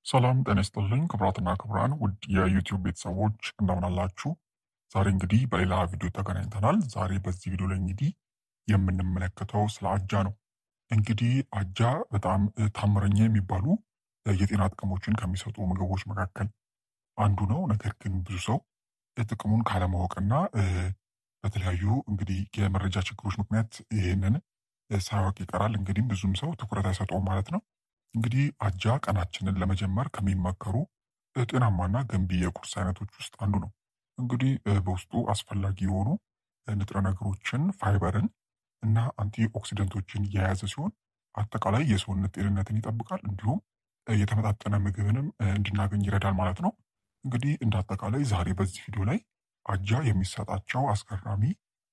ሰላም ጤና ይስጥልኝ ክቡራትና ክቡራን ውድ የዩቲዩብ ቤተሰቦች እንደምን አላችሁ? ዛሬ እንግዲህ በሌላ ቪዲዮ ተገናኝተናል። ዛሬ በዚህ ቪዲዮ ላይ እንግዲህ የምንመለከተው ስለ አጃ ነው። እንግዲህ አጃ በጣም ታምረኛ የሚባሉ የጤና ጥቅሞችን ከሚሰጡ ምግቦች መካከል አንዱ ነው። ነገር ግን ብዙ ሰው ጥቅሙን ካለማወቅና በተለያዩ እንግዲህ የመረጃ ችግሮች ምክንያት ይህንን ሳያውቅ ይቀራል። እንግዲህ ብዙም ሰው ትኩረት አይሰጠውም ማለት ነው። እንግዲህ አጃ ቀናችንን ለመጀመር ከሚመከሩ ጤናማና ገንቢ የቁርስ አይነቶች ውስጥ አንዱ ነው። እንግዲህ በውስጡ አስፈላጊ የሆኑ ንጥረ ነገሮችን፣ ፋይበርን እና አንቲ ኦክሲደንቶችን የያዘ ሲሆን አጠቃላይ የሰውነት ጤንነትን ይጠብቃል። እንዲሁም የተመጣጠነ ምግብንም እንድናገኝ ይረዳል ማለት ነው። እንግዲህ እንደ አጠቃላይ ዛሬ በዚህ ቪዲዮ ላይ አጃ የሚሰጣቸው አስገራሚ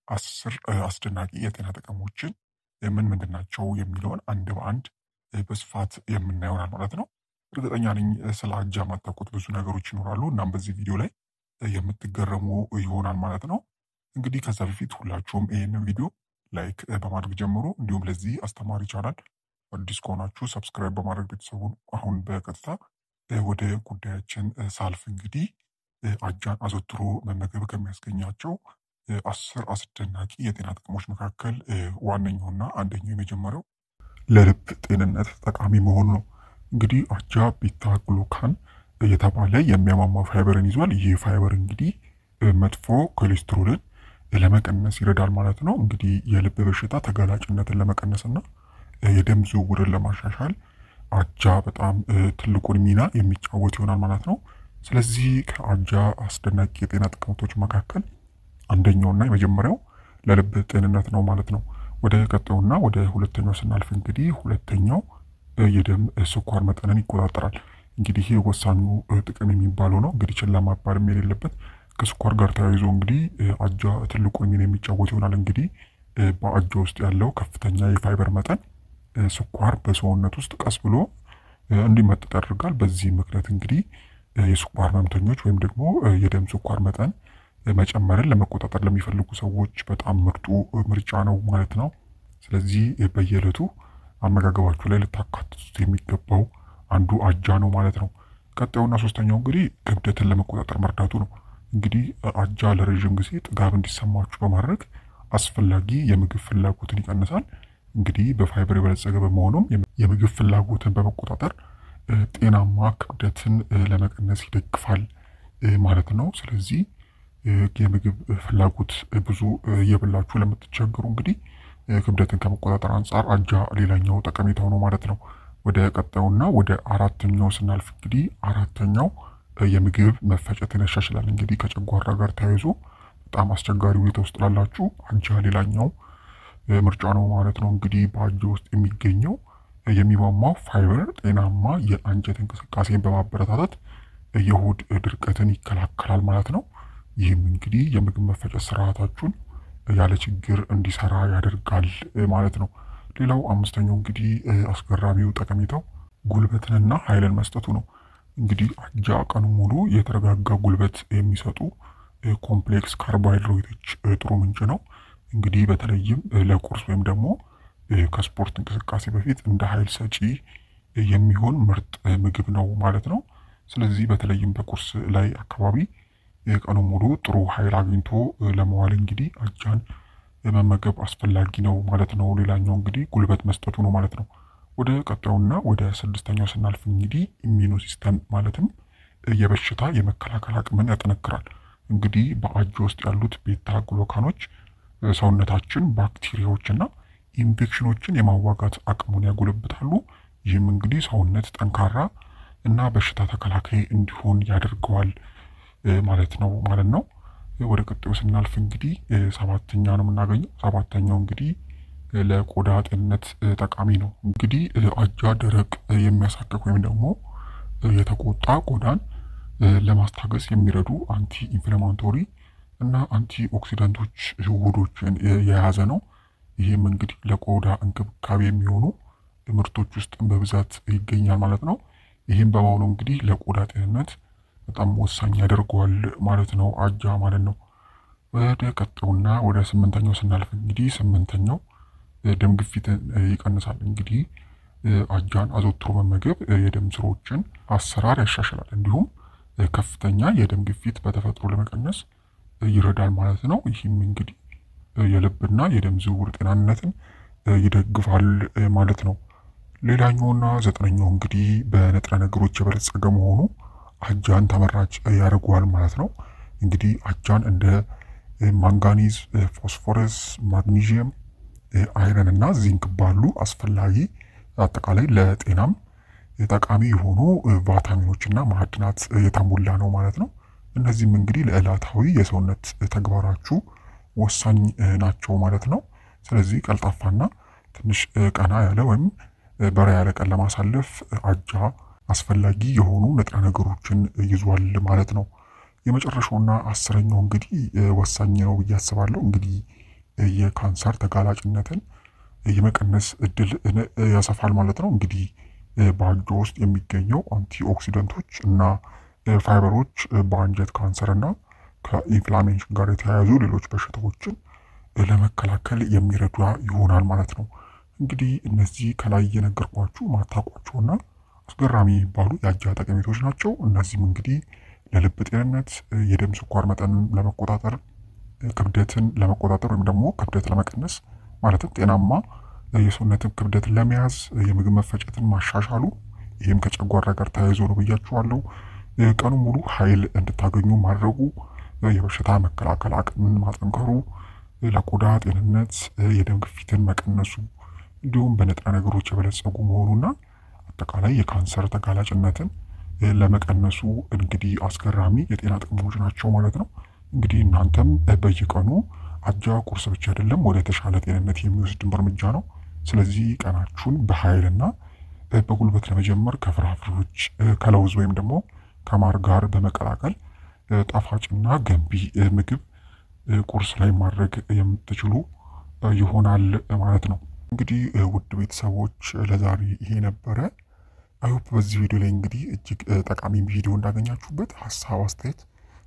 10 አስደናቂ የጤና ጥቅሞችን ምን ምንድን ናቸው የሚለውን አንድ በአንድ በስፋት የምናየው ይሆናል ማለት ነው። እርግጠኛ ነኝ ስለ አጃ የማታውቁት ብዙ ነገሮች ይኖራሉ። እናም በዚህ ቪዲዮ ላይ የምትገረሙ ይሆናል ማለት ነው። እንግዲህ ከዛ በፊት ሁላችሁም ይህንን ቪዲዮ ላይክ በማድረግ ጀምሮ እንዲሁም ለዚህ አስተማሪ ቻናል አዲስ ከሆናችሁ ሰብስክራይብ በማድረግ ቤተሰቡን አሁን በቀጥታ ወደ ጉዳያችን ሳልፍ እንግዲህ አጃን አዘውትሮ መመገብ ከሚያስገኛቸው 10 አስደናቂ የጤና ጥቅሞች መካከል ዋነኛውና አንደኛው የመጀመሪያው ለልብ ጤንነት ጠቃሚ መሆኑ ነው። እንግዲህ አጃ ቤታ ግሉካን የተባለ የሚያማማ ፋይበርን ይዟል። ይህ ፋይበር እንግዲህ መጥፎ ኮሌስትሮልን ለመቀነስ ይረዳል ማለት ነው። እንግዲህ የልብ በሽታ ተጋላጭነትን ለመቀነስና የደም ዝውውርን ለማሻሻል አጃ በጣም ትልቁን ሚና የሚጫወት ይሆናል ማለት ነው። ስለዚህ ከአጃ አስደናቂ የጤና ጥቅሞች መካከል አንደኛውና የመጀመሪያው ለልብ ጤንነት ነው ማለት ነው። ወደ ቀጣዩና ወደ ሁለተኛው ስናልፍ እንግዲህ ሁለተኛው የደም ስኳር መጠንን ይቆጣጠራል። እንግዲህ ይህ ወሳኙ ጥቅም የሚባለው ነው። እንግዲህ ችላ መባልም የሌለበት ከስኳር ጋር ተያይዞ እንግዲህ አጃ ትልቁን ሚና የሚጫወት ይሆናል። እንግዲህ በአጃ ውስጥ ያለው ከፍተኛ የፋይበር መጠን ስኳር በሰውነት ውስጥ ቀስ ብሎ እንዲመጠጥ ያደርጋል። በዚህ ምክንያት እንግዲህ የስኳር ህመምተኞች ወይም ደግሞ የደም ስኳር መጠን መጨመርን ለመቆጣጠር ለሚፈልጉ ሰዎች በጣም ምርጡ ምርጫ ነው ማለት ነው። ስለዚህ በየዕለቱ አመጋገባችሁ ላይ ልታካትቱት የሚገባው አንዱ አጃ ነው ማለት ነው። ቀጣዩና ሶስተኛው እንግዲህ ክብደትን ለመቆጣጠር መርዳቱ ነው። እንግዲህ አጃ ለረጅም ጊዜ ጥጋብ እንዲሰማችሁ በማድረግ አስፈላጊ የምግብ ፍላጎትን ይቀንሳል። እንግዲህ በፋይበር የበለጸገ በመሆኑም የምግብ ፍላጎትን በመቆጣጠር ጤናማ ክብደትን ለመቀነስ ይደግፋል ማለት ነው። ስለዚህ የምግብ ፍላጎት ብዙ እየበላችሁ ለምትቸገሩ እንግዲህ ክብደትን ከመቆጣጠር አንጻር አጃ ሌላኛው ጠቀሜታው ነው ማለት ነው። ወደ ቀጣዩና ወደ አራተኛው ስናልፍ እንግዲህ አራተኛው የምግብ መፈጨትን ያሻሽላል። እንግዲህ ከጨጓራ ጋር ተያይዞ በጣም አስቸጋሪ ሁኔታ ውስጥ ላላችሁ አጃ ሌላኛው ምርጫ ነው ማለት ነው። እንግዲህ በአጃ ውስጥ የሚገኘው የሚሟሟው ፋይበር ጤናማ የአንጀት እንቅስቃሴን በማበረታታት የሆድ ድርቀትን ይከላከላል ማለት ነው። ይህም እንግዲህ የምግብ መፈጨት ስርዓታችሁን ያለ ችግር እንዲሰራ ያደርጋል ማለት ነው። ሌላው አምስተኛው እንግዲህ አስገራሚው ጠቀሜታው ጉልበትንና ኃይልን መስጠቱ ነው። እንግዲህ አጃ ቀኑን ሙሉ የተረጋጋ ጉልበት የሚሰጡ ኮምፕሌክስ ካርቦሃይድሬቶች ጥሩ ምንጭ ነው። እንግዲህ በተለይም ለቁርስ ወይም ደግሞ ከስፖርት እንቅስቃሴ በፊት እንደ ኃይል ሰጪ የሚሆን ምርጥ ምግብ ነው ማለት ነው። ስለዚህ በተለይም በቁርስ ላይ አካባቢ ቀኑን ሙሉ ጥሩ ኃይል አግኝቶ ለመዋል እንግዲህ አጃን መመገብ አስፈላጊ ነው ማለት ነው። ሌላኛው እንግዲህ ጉልበት መስጠቱ ነው ማለት ነው። ወደ ቀጣዩና ወደ ስድስተኛው ስናልፍ እንግዲህ ኢሚዩኖ ሲስተም ማለትም የበሽታ የመከላከል አቅምን ያጠነክራል። እንግዲህ በአጃ ውስጥ ያሉት ቤታ ግሉካኖች ሰውነታችን ባክቴሪያዎችና ኢንፌክሽኖችን የማዋጋት አቅሙን ያጎለብታሉ። ይህም እንግዲህ ሰውነት ጠንካራ እና በሽታ ተከላካይ እንዲሆን ያደርገዋል ማለት ነው። ወደ ቀጣዩ ስናልፍ እንግዲህ ሰባተኛ ነው የምናገኘው። ሰባተኛው እንግዲህ ለቆዳ ጤንነት ጠቃሚ ነው። እንግዲህ አጃ ደረቅ የሚያሳክክ ወይም ደግሞ የተቆጣ ቆዳን ለማስታገስ የሚረዱ አንቲ ኢንፍላማቶሪ እና አንቲ ኦክሲዳንቶች ውህዶችን የያዘ ነው። ይህም እንግዲህ ለቆዳ እንክብካቤ የሚሆኑ ምርቶች ውስጥ በብዛት ይገኛል ማለት ነው። ይህም በመሆኑ እንግዲህ ለቆዳ ጤንነት በጣም ወሳኝ ያደርገዋል ማለት ነው አጃ ማለት ነው። ወደ ቀጣዩና ወደ ስምንተኛው ስናልፍ እንግዲህ ስምንተኛው ደም ግፊትን ይቀንሳል። እንግዲህ አጃን አዘውትሮ መመገብ የደም ስሮችን አሰራር ያሻሽላል፣ እንዲሁም ከፍተኛ የደም ግፊት በተፈጥሮ ለመቀነስ ይረዳል ማለት ነው። ይህም እንግዲህ የልብና የደም ዝውውር ጤናነትን ይደግፋል ማለት ነው። ሌላኛውና ዘጠነኛው እንግዲህ በንጥረ ነገሮች የበለጸገ መሆኑ አጃን ተመራጭ ያደርገዋል ማለት ነው። እንግዲህ አጃን እንደ ማንጋኒዝ፣ ፎስፎረስ፣ ማግኒዥየም፣ አይረን እና ዚንክ ባሉ አስፈላጊ አጠቃላይ ለጤናም ጠቃሚ የሆኑ ቫይታሚኖችና ማዕድናት የተሞላ ነው ማለት ነው። እነዚህም እንግዲህ ለዕለታዊ የሰውነት ተግባራችሁ ወሳኝ ናቸው ማለት ነው። ስለዚህ ቀልጣፋና ትንሽ ቀና ያለ ወይም በራ ያለ ቀን ለማሳለፍ አጃ አስፈላጊ የሆኑ ንጥረ ነገሮችን ይዟል ማለት ነው። የመጨረሻውና አስረኛው እንግዲህ ወሳኝ ነው ብዬ አስባለሁ። እንግዲህ የካንሰር ተጋላጭነትን የመቀነስ እድል ያሰፋል ማለት ነው። እንግዲህ በአጃ ውስጥ የሚገኘው አንቲኦክሲደንቶች እና ፋይበሮች በአንጀት ካንሰር እና ከኢንፍላሜሽን ጋር የተያያዙ ሌሎች በሽታዎችን ለመከላከል የሚረዳ ይሆናል ማለት ነው። እንግዲህ እነዚህ ከላይ የነገርኳችሁ ማታውቋቸውና አስገራሚ የሚባሉ የአጃ ጠቀሜቶች ናቸው። እነዚህም እንግዲህ ለልብ ጤንነት፣ የደም ስኳር መጠንን ለመቆጣጠር፣ ክብደትን ለመቆጣጠር ወይም ደግሞ ክብደት ለመቀነስ ማለትም ጤናማ የሰውነትን ክብደትን ለመያዝ፣ የምግብ መፈጨትን ማሻሻሉ፣ ይህም ከጨጓራ ጋር ተያይዞ ነው ብያችኋለሁ። ቀኑ ሙሉ ኃይል እንድታገኙ ማድረጉ፣ የበሽታ መከላከል አቅምን ማጠንከሩ፣ ለቆዳ ጤንነት፣ የደም ግፊትን መቀነሱ እንዲሁም በንጥረ ነገሮች የበለጸጉ መሆኑና አጠቃላይ የካንሰር ተጋላጭነትን ለመቀነሱ እንግዲህ አስገራሚ የጤና ጥቅሞች ናቸው ማለት ነው። እንግዲህ እናንተም በየቀኑ አጃ ቁርስ ብቻ አይደለም ወደ ተሻለ ጤንነት የሚወስድ እርምጃ ነው። ስለዚህ ቀናችሁን በኃይልና በጉልበት ለመጀመር ከፍራፍሬዎች ከለውዝ ወይም ደግሞ ከማር ጋር በመቀላቀል ጣፋጭና ገንቢ ምግብ ቁርስ ላይ ማድረግ የምትችሉ ይሆናል ማለት ነው። እንግዲህ ውድ ቤተሰቦች ለዛሬ ይሄ ነበረ። አይሆፕ በዚህ ቪዲዮ ላይ እንግዲህ እጅግ ጠቃሚ ቪዲዮ እንዳገኛችሁበት፣ ሀሳብ አስተያየት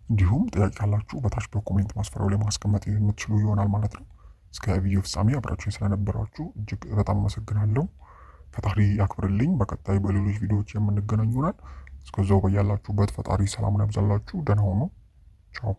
እንዲሁም ጥያቄ ካላችሁ በታች በኮሜንት ማስፈራው ላይ ማስቀመጥ የምትችሉ ይሆናል ማለት ነው። እስከ ቪዲዮ ፍጻሜ አብራችሁኝ ስለነበራችሁ እጅግ በጣም አመሰግናለሁ። ፈጣሪ ያክብርልኝ። በቀጣይ በሌሎች ቪዲዮዎች የምንገናኝ ይሆናል። እስከዛው በያላችሁበት ፈጣሪ ሰላሙን ያብዛላችሁ። ደህና ሁኑ። ቻው